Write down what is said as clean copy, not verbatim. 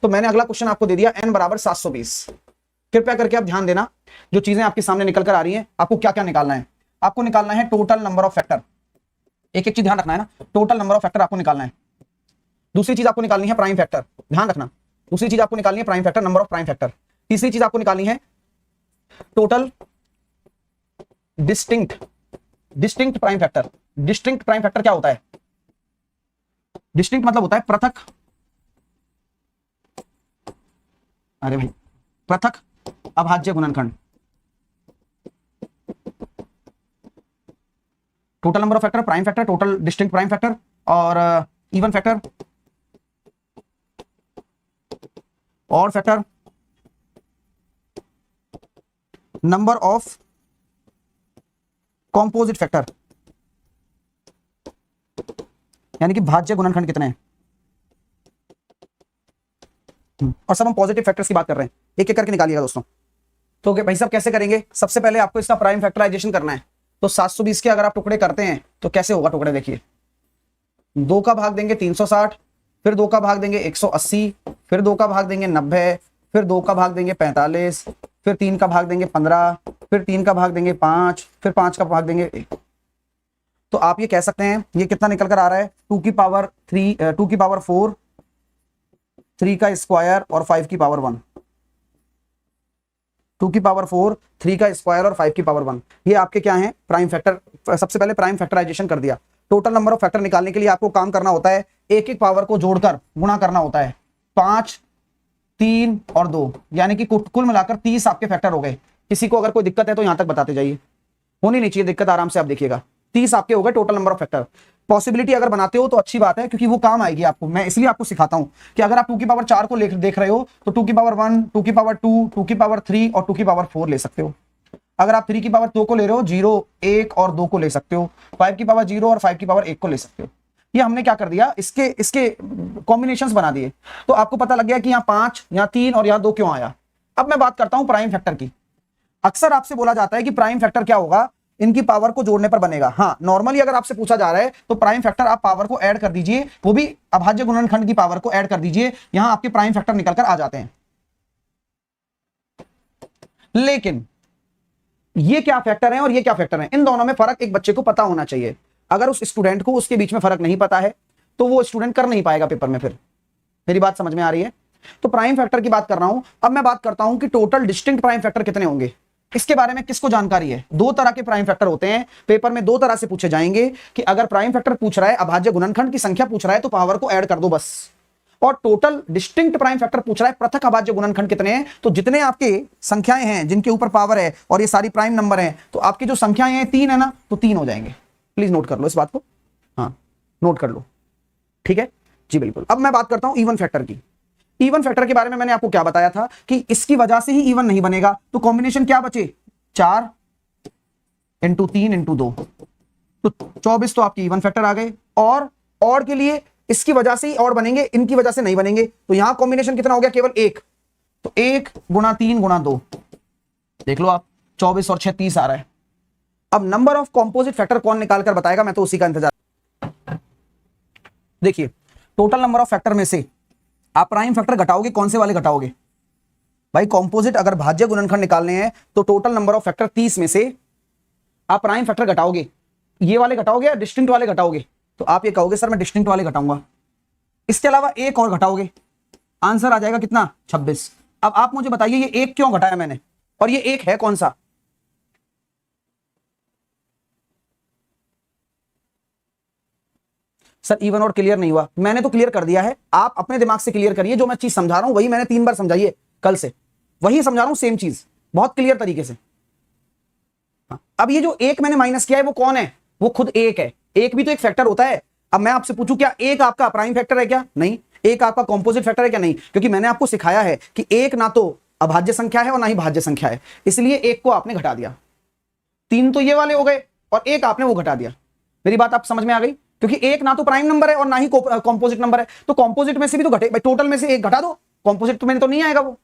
तो मैंने अगला क्वेश्चन आपको दे दिया n बराबर 720। कृपया करके आप ध्यान देना, जो चीजें आपके सामने निकल कर आ रही हैं, आपको क्या क्या निकालना है। आपको निकालना है टोटल नंबर ऑफ फैक्टर, एक एक चीज ध्यान रखना है ना, टोटल नंबर ऑफ फैक्टर आपको निकालना है। दूसरी चीज आपको निकालनी है प्राइम फैक्टर, ध्यान रखना, दूसरी चीज आपको निकालनी है prime factor, number of prime factor. तीसरी चीज आपको निकालनी है total distinct prime factor. Distinct prime factor क्या होता है? डिस्टिंक्ट मतलब होता है पृथक, अरे भाई पृथक अभाज्य गुणनखंड। Total number of factor, prime factor, total distinct prime factor और इवन फैक्टर और factor, number of composite factor, यानी कि भाज्य गुणनखंड कितने हैं। और सब हम पॉजिटिव फैक्टर्स की बात कर रहे हैं, एक एक करके निकालिएगा दोस्तों। तो भाई साहब कैसे करेंगे? सबसे पहले आपको इसका प्राइम फैक्टराइजेशन करना है। तो 720 के अगर आप टुकड़े करते हैं तो कैसे होगा टुकड़े? देखिए, 2 का भाग देंगे 360, फिर 2 का भाग देंगे 180, फिर 2 का भाग देंगे 90, फिर 2 का भाग देंगे 45, फिर 3 का भाग देंगे 15, फिर 3 का भाग देंगे 5, फिर 5 का भाग देंगे 1। तो आप ये कह सकते हैं ये कितना निकल कर आ रहा है? 2 की पावर 4, 3 का स्क्वायर और 5 की पावर 1। 2 की पावर 4, 3 का स्क्वायर और 5 की पावर 1, ये आपके क्या है? Prime factor. सबसे पहले प्राइम फैक्टराइजेशन कर दिया। टोटल नंबर ऑफ फैक्टर निकालने के लिए आपको काम करना होता है, एक एक पावर को जोड़कर गुणा करना होता है। 5, 3 और 2, यानी कि कुल मिलाकर 30 आपके फैक्टर हो गए। किसी को अगर कोई दिक्कत है तो यहां तक बताते जाइए, होनी नहीं चाहिए दिक्कत, आराम से आप देखिएगा। 30 आपके हो गए total number of factor. Possibility अगर बनाते हो तो अच्छी बात है, क्योंकि वो काम आएगी आपको। मैं इसलिए आपको सिखाता हूं कि अगर आप 2 की पावर 4 को देख रहे हो तो 2 की पावर 1, 2 की पावर 2, 2 की पावर 3 और 2 की पावर 4 ले सकते हो। अगर आप 3 की पावर 2 को ले रहे हो, 0, 1 और 2 को ले सकते हो। 5 की पावर 0 और 5 की पावर 1 को ले सकते हो। ये हमने क्या कर दिया, इसके कॉम्बिनेशंस बना दिए। तो आपको पता लग गया कि यहाँ 5, यहाँ 3 और यहाँ 2 क्यों आया। अब मैं बात करता हूं प्राइम फैक्टर की। अक्सर आपसे बोला जाता है कि प्राइम फैक्टर क्या होगा? इनकी पावर को जोड़ने पर बनेगा। हाँ, नॉर्मली अगर आपसे पूछा जा रहा है तो प्राइम फैक्टर आप पावर को ऐड कर दीजिए, वो भी अभाज्य गुणनखंड की पावर को ऐड कर दीजिए, यहां आपके प्राइम फैक्टर निकलकर आ जाते हैं। लेकिन ये क्या फैक्टर है और ये क्या फैक्टर है, इन दोनों में फर्क एक बच्चे को पता होना चाहिए। अगर उस स्टूडेंट को उसके बीच में फर्क नहीं पता है तो वो स्टूडेंट कर नहीं पाएगा पेपर में। फिर मेरी बात समझ में आ रही है? तो प्राइम फैक्टर की बात कर रहा हूं। अब मैं बात करता हूं कि टोटल डिस्टिंक्ट प्राइम फैक्टर कितने होंगे। इसके बारे में किसको जानकारी है? 2 तरह के प्राइम फैक्टर होते हैं, पेपर में 2 तरह से पूछे जाएंगे कि अगर प्राइम फैक्टर पूछ रहा है, अभाज्य गुणनखंड की संख्या पूछ रहा है तो पावर को ऐड कर दो बस। और टोटल डिस्टिंक्ट प्राइम फैक्टर पूछ रहा है पृथक अभाज्य गुणनखंड कितने हैं। तो जितने आपके संख्याएं हैं जिनके ऊपर पावर है और ये सारी प्राइम नंबर हैं, तो आपकी जो संख्याएं हैं 3 है ना, तो 3 हो जाएंगे। प्लीज नोट कर लो इस बात को, हाँ नोट कर लो, ठीक है जी बिल्कुल। अब मैं बात करता हूं इवन फैक्टर की। इवन फैक्टर के बारे में मैंने आपको क्या बताया था कि इसकी वजह से ही इवन नहीं बनेगा। तो कॉम्बिनेशन क्या बचे? 4 × 3 × 2, तो 24 तो आपके इवन फैक्टर आ गए। और के लिए इसकी वजह से ही और बनेंगे, इनकी वजह से नहीं बनेंगे। तो यहां कॉम्बिनेशन कितना हो गया? केवल 1। तो 1 × 3 × 2, देख लो आप, 24 और 6 30 आ रहा है। अब नंबर ऑफ कॉम्पोजिट फैक्टर कौन निकाल कर बताएगा? मैं तो उसी का इंतजार। देखिए, टोटल नंबर ऑफ फैक्टर में से आप प्राइम फैक्टर घटाओगे, कौन से वाले घटाओगे भाई? कॉम्पोजिट अगर भाज्य गुणनखंड निकालने हैं तो टोटल नंबर ऑफ फैक्टर 30 में से आप प्राइम फैक्टर घटाओगे, ये वाले घटाओगे या डिस्टिंक्ट वाले घटाओगे? तो आप ये कहोगे सर मैं डिस्टिंक्ट वाले घटाऊंगा। इसके अलावा एक और घटाओगे, आंसर आ जाएगा कितना? 26। अब आप मुझे बताइए ये एक क्यों घटाया मैंने, और ये एक है कौन सा? सर इवन और क्लियर नहीं हुआ। मैंने तो क्लियर कर दिया है, आप अपने दिमाग से क्लियर करिए। जो मैं चीज समझा रहा हूं वही मैंने 3 बार समझाई है कल से, वही समझा रहा हूं, सेम चीज बहुत क्लियर तरीके से। अब ये जो एक मैंने माइनस किया है वो कौन है? वो खुद एक है। एक भी तो एक फैक्टर होता है। अब मैं आपसे पूछूं क्या एक आपका प्राइम फैक्टर है क्या? नहीं। एक आपका कॉम्पोजिट फैक्टर है क्या? नहीं, क्योंकि मैंने आपको सिखाया है कि एक ना तो अभाज्य संख्या है और ना ही भाज्य संख्या है, इसलिए एक को आपने घटा दिया। 3 तो ये वाले हो गए और एक आपने वो घटा दिया। मेरी बात आप समझ में आ गई? क्योंकि एक ना तो प्राइम नंबर है और ना ही कॉम्पोजिट नंबर है, तो कॉम्पोजिट में से भी तो घटे, टोटल में से एक घटा दो, कॉम्पोजिट तो में तो नहीं आएगा वो।